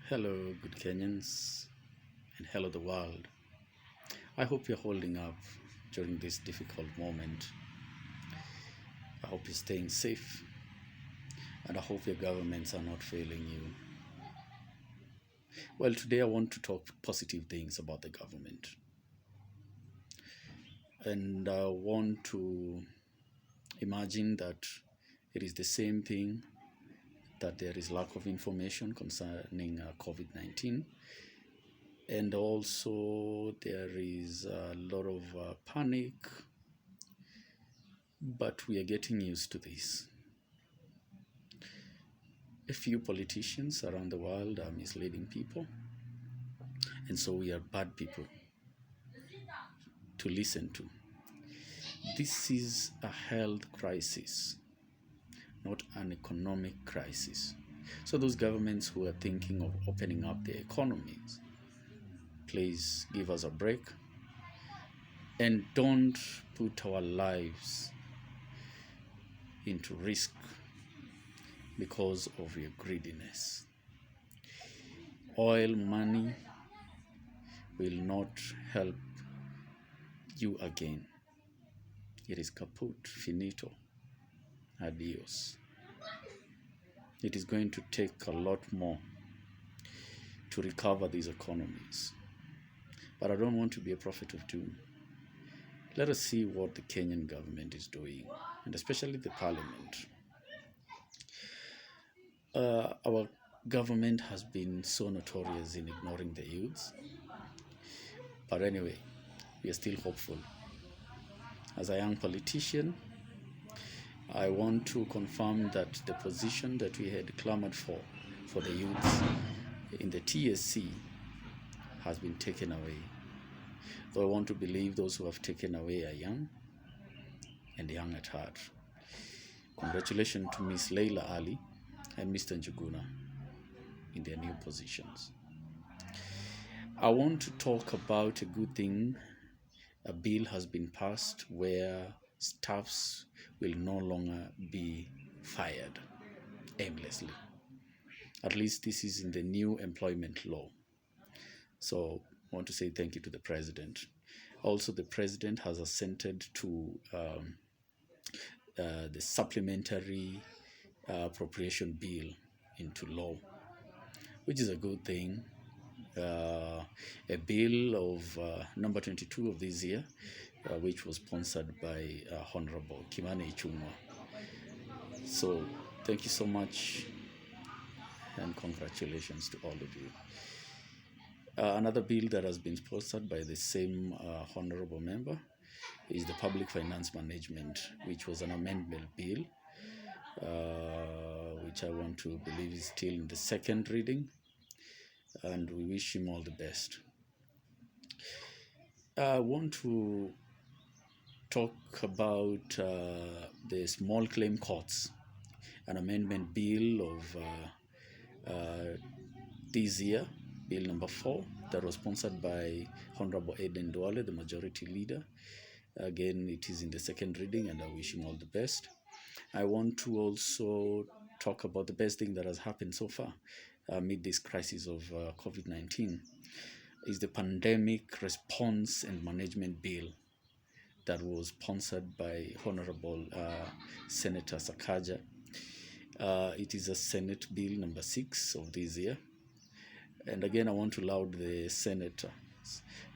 Hello, good Kenyans, and hello, the world. I hope you're holding up during this difficult moment. I hope you're staying safe, and I hope your governments are not failing you. Well, today I want to talk positive things about the government, and I want to imagine that it is the same thing that there is lack of information concerning COVID-19, and also there is a lot of panic, but we are getting used to this. A few politicians around the world are misleading people, and so we are bad people to listen to. This is a health crisis, not an economic crisis. So, those governments who are thinking of opening up their economies, please give us a break and don't put our lives into risk because of your greediness. Oil money will not help you again. It is kaput, finito, adios. It is going to take a lot more to recover these economies. But I don't want to be a prophet of doom. Let us see what the Kenyan government is doing, and especially the parliament. Our government has been so notorious in ignoring the youths. But anyway, we are still hopeful. As a young politician, I want to confirm that the position that we had clamored for the youths in the TSC, has been taken away. Though I want to believe those who have taken away are young and young at heart. Congratulations to Miss Leila Ali and Mr. Njuguna in their new positions. I want to talk about a good thing. A bill has been passed where staffs will no longer be fired aimlessly. At least this is in the new employment law. So I want to say thank you to the president. Also, the president has assented to the supplementary appropriation bill into law, which is a good thing. A bill of number 22 of this year, which was sponsored by Honorable Kimani Ichung'wa. So thank you so much, and congratulations to all of you. Another bill that has been sponsored by the same honorable member is the Public Finance Management, which was an amendment bill, which I want to believe is still in the second reading, and we wish him all the best. I want to talk about the small claim courts, an amendment bill of this year, bill number 4, that was sponsored by Honorable Eden Duale, the majority leader. Again, it is in the second reading, and I wish him all the best. I want to also talk about the best thing that has happened so far amid this crisis of COVID-19 is the Pandemic Response and Management Bill that was sponsored by Honorable Senator Sakaja. It is a Senate Bill number 6 of this year. And again, I want to laud the senators.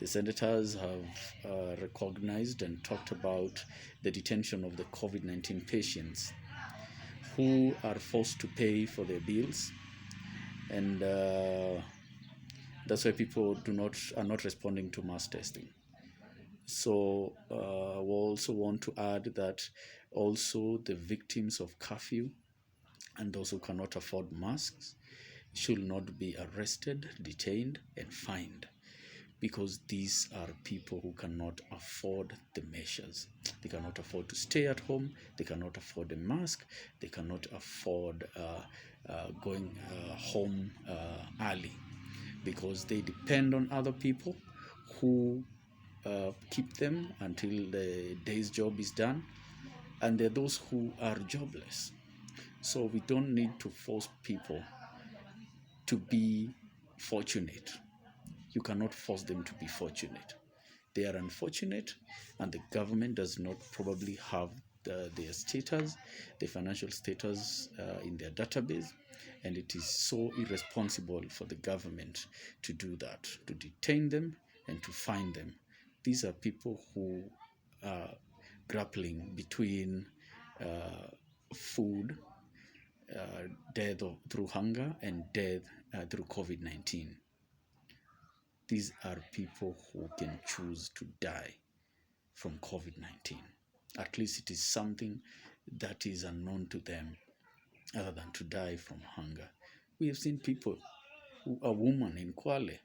The senators have recognized and talked about the detention of the COVID-19 patients who are forced to pay for their bills, and that's why people are not responding to mass testing. So we also want to add that also the victims of curfew and those who cannot afford masks should not be arrested, detained, and fined, because these are people who cannot afford the measures. They cannot afford to stay at home, they cannot afford a mask, they cannot afford going home early, because they depend on other people who keep them until the day's job is done, and there are those who are jobless. So we don't need to force people to be fortunate. You cannot force them to be fortunate. They are unfortunate, and the government does not probably have their status, the financial status in their database, and it is so irresponsible for the government to do that, to detain them and to fine them. These are people who are grappling between food, death through hunger, and death through COVID-19. These are people who can choose to die from COVID-19. At least it is something that is unknown to them other than to die from hunger. We have seen people, a woman in Kwale,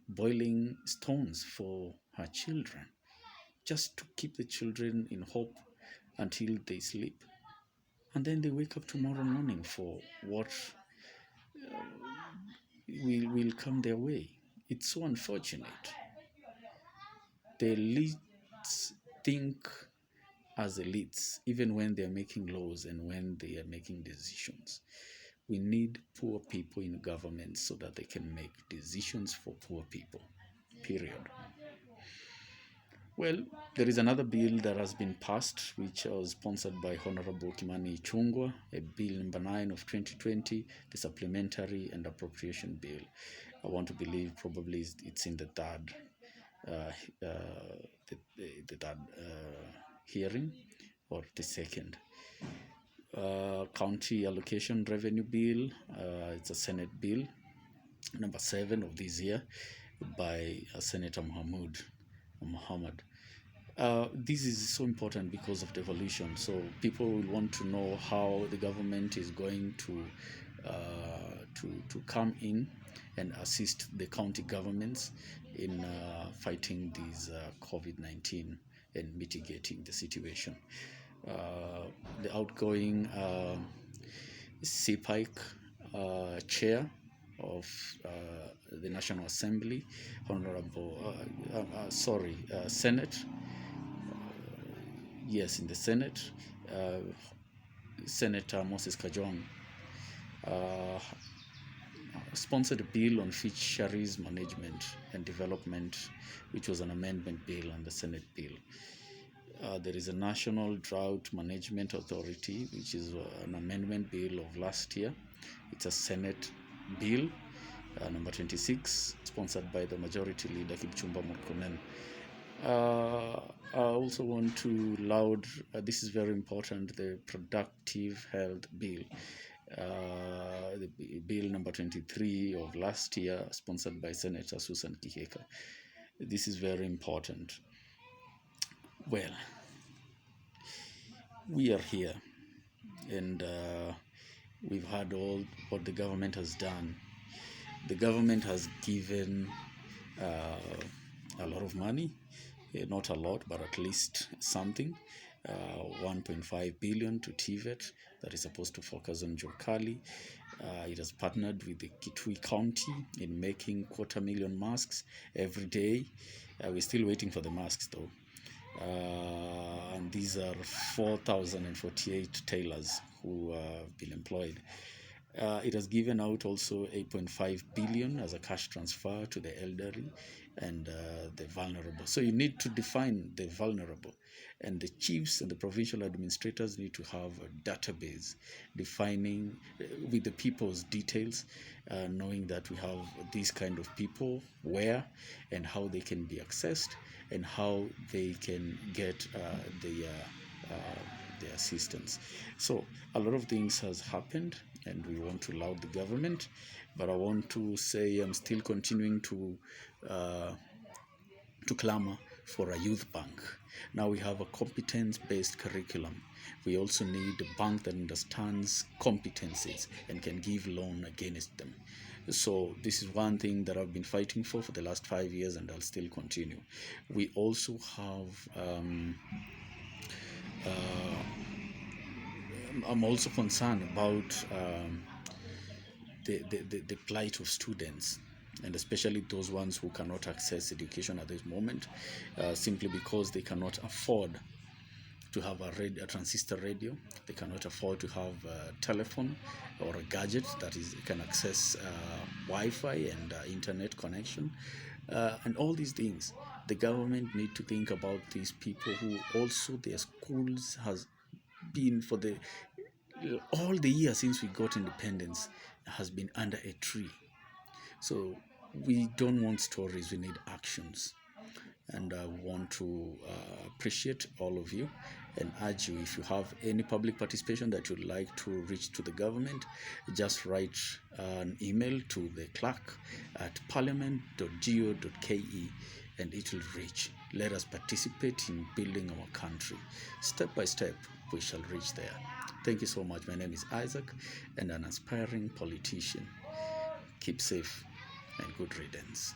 boiling stones for her children just to keep the children in hope until they sleep. And then they wake up tomorrow morning for what will come their way. It's so unfortunate. The elites think as elites, even when they're making laws and when they are making decisions. We need poor people in government so that they can make decisions for poor people, period. Well, there is another bill that has been passed, which was sponsored by Honorable Kimani Ichung'wah, a bill number 9 of 2020, the Supplementary and Appropriation Bill. I want to believe probably it's in the third hearing or the second. County Allocation Revenue Bill, it's a Senate bill, number 7 of this year, by Senator Muhammad. This is so important because of devolution. So people will want to know how the government is going to come in and assist the county governments in fighting these COVID-19 and mitigating the situation. The outgoing CPIC chair of the National Assembly, Senate, yes, in the Senate, Senator Moses Kajwang, sponsored a bill on fisheries management and development, which was an amendment bill and the Senate bill. There is a National Drought Management Authority, which is an amendment bill of last year. It's a Senate bill, number 26, sponsored by the Majority Leader Kipchumba Murkomen. I also want to laud, this is very important, the Productive Health Bill. The bill number 23 of last year, sponsored by Senator Susan Kihika. This is very important. Well, we are here, and we've heard all what the government has done. The government has given a lot of money, not a lot, but at least something, 1.5 billion to TVET that is supposed to focus on Jokali. It has partnered with the Kitui County in making 250,000 masks every day. We're still waiting for the masks though. And these are 4,048 tailors who have been employed. It has given out also 8.5 billion as a cash transfer to the elderly and the vulnerable. So you need to define the vulnerable, and the chiefs and the provincial administrators need to have a database defining with the people's details, knowing that we have these kind of people, where and how they can be accessed and how they can get the assistance. So a lot of things has happened, and we want to laud the government, but I want to say I'm still continuing to clamor for a youth bank. Now we have a competence-based curriculum. We also need a bank that understands competencies and can give loan against them. So this is one thing that I've been fighting for the last 5 years, and I'll still continue. We also have I'm also concerned about the plight of students, and especially those ones who cannot access education at this moment, simply because they cannot afford to have a transistor radio. They cannot afford to have a telephone or a gadget that can access Wi-Fi and internet connection, and all these things. The government need to think about these people who also their schools has been for the all the years since we got independence has been under a tree. So we don't want stories, we need actions. And I want to appreciate all of you and urge you, if you have any public participation that you'd like to reach to the government, just write an email to the clerk at parliament.go.ke and it will reach. Let us participate in building our country. Step by step, we shall reach there. Thank you so much. My name is Isaac and an aspiring politician. Keep safe and good riddance.